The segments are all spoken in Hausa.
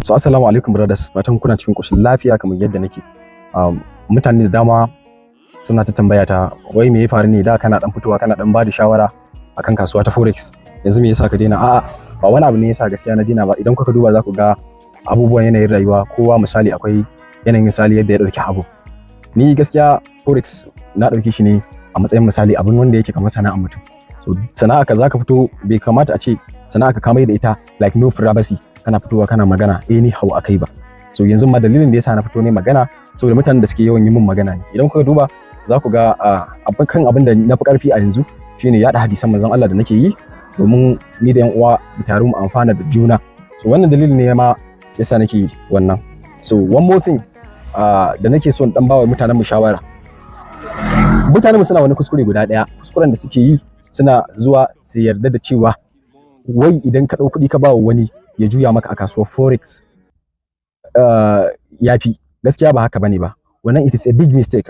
So assalamu alaikum brothers, fatan kuna cikin ƙoshin lafiya kamar yadda nake. Mutane da dama suna ta tambaya ta wai me ya faru ne da kana dan fitowa kana dan bada shawara akan kasuwa ta forex, yanzu me yasa ka daina? A'a, ba wani abu ne yasa gaskiya na daina ba. Idan kuka duba za ku ga abubuwan yanayin rayuwa, kowa misali akwai yanayin misali yadda ya dauki abu. Ni gaskiya forex na dauke shi ne a matsayin misali abin wanda yake kamar sana'ar mutum. So sana'a ka zaka fito bai kamata a ce sana'a ka kamar da ita like no privacy, kana fitowa kana magana ni hau akai ba. So yanzu ma dalilin da yasa na fito ne magana saboda mutanen da suke yawan yi min magana ne. Idan kuka duba za ku ga kan abin da na fi karfi a yanzu shine yaɗa hadisan manzon Allah da nake yi domin ni da yan uwa mu taru mu amfana da juna. So wannan dalilin ne ma yasa nake wannan. So one more thing da nake so in dan bawa mutanen mu shawara. Mutanen mu suna wani kuskure guda daya. Kuskuren da suke yi suna zuwa su yarda da cewa wai idan ka dau kuɗi ka bawa wani ya juya maka a kasuwar forex yafi. Gaskiya ba haka bane ba. Wannan it is a big mistake.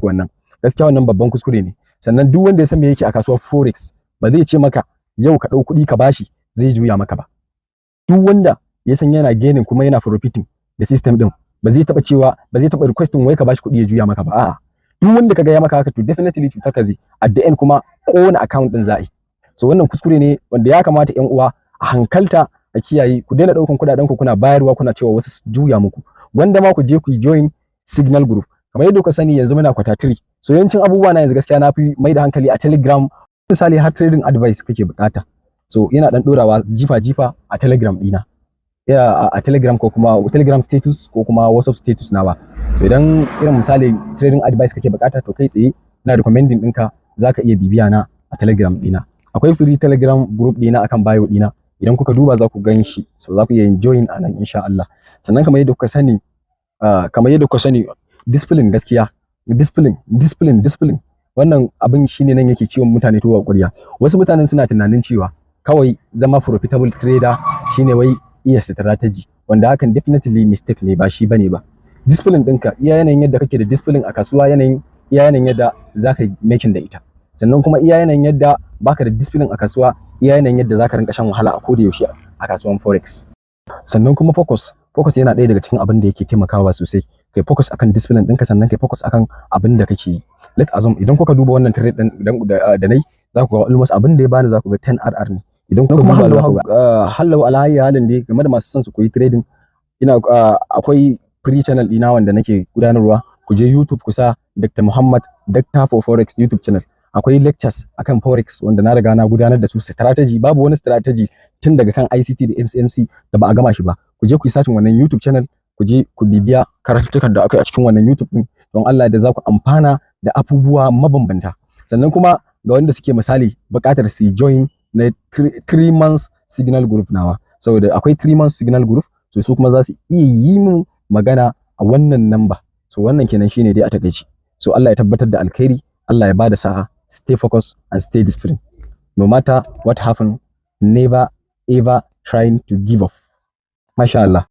Wannan gaskiya wannan babban kuskure ne. Sannan duk wanda ya san me yake a kasuwar forex ba zai ce maka yau ka dau kuɗi ka bashi zai juya maka ba. Duk wanda ya san yana gaining kuma yana profiting da system din ba zai taba requesting wai ka bashi kuɗi ya juya maka ba. A'a, duk wanda kaga ya maka haka to definitely cutar ka zai at the end kuma kona account din za'i. So wannan kuskure ne wanda ya kamata ƴan uwa a hankalta a kiyaye. Ku daina daukan kudaden ku kuna bayarwa kuna cewa wasu su juya muku. Wanda ma ku je ku join Signal Group. Kamar yadda kuka sani yanzu muna kwata 3. So yawancin abubuwa na yanzu gaskiya na fi mai da hankali a Telegram. Misali har trading advice kake bukata. So ina dan dorawa jifa a Telegram dina. A Telegram ko kuma Telegram status ko kuma WhatsApp status nawa. So idan irin misali trading advice kake bukata to kai tsaye ina recommending ɗinka zaka iya bibiya na a Telegram dina. Akwai free Telegram group dina akan bio dina. Idan kuka duba za ku gan shi, so za ku iya join a nan insha Allah. Sannan kamar yadda kuka sani discipline gaskiya, discipline wannan abin shine nan yake ciwon mutane tuwa ƙwarya. Wasu mutanen suna tunanin cewa kawai zama profitable trader shine wai iya strategy, wanda hakan definitely mistake ne, ba shi bane ba. Discipline ɗinka iya yanayin yadda kake da discipline a kasuwa, iya yanayin yadda zaka yi making da ita. Sannan kuma iya yanayin yadda baka da discipline a kasuwa, iya yanayin yadda zaka rinka shan wahala a koda yaushe a kasuwan forex. Sannan kuma focus yana ɗaya daga cikin abin da yake taimakawa sosai. Kai focus akan discipline ɗinka, sannan kai focus akan abin da kake yi. Let assume idan kuka duba wannan trade ɗin da nayi za ku ga almost abin da ya bani za ku ga 10 RR ne. Idan kuka duba za ku ga hallau alhayi halin dai game da masu son su koyi trading, akwai free channel ɗina wanda nake gudanarwa. Ku je YouTube ku sa Dr. Muhammad Dr. for Forex YouTube channel. Akwai lectures akan forex wanda na riga na gudanar da su. Strategy, babu wani strategy tun daga kan ICT da MCMC da ba a gama shi ba. Ku je ku yi searching wannan YouTube channel, ku je ku bibiya karatuttukan da aka yi a cikin wannan YouTube din, don Allah da za ku amfana da abubuwa mabambanta. Sannan kuma ga wanda suke misali buƙatar su join na 3 months Signal Group nawa, saboda akwai 3 months Signal Group, so su kuma za su iya yi min magana a wannan number. So wannan kenan shine dai a takeici. So Allah ya tabbatar da alkhairi, Allah ya bada sa'a. Stay focused and stay disciplined. No matter what happens, never ever trying to give up. Masha Allah.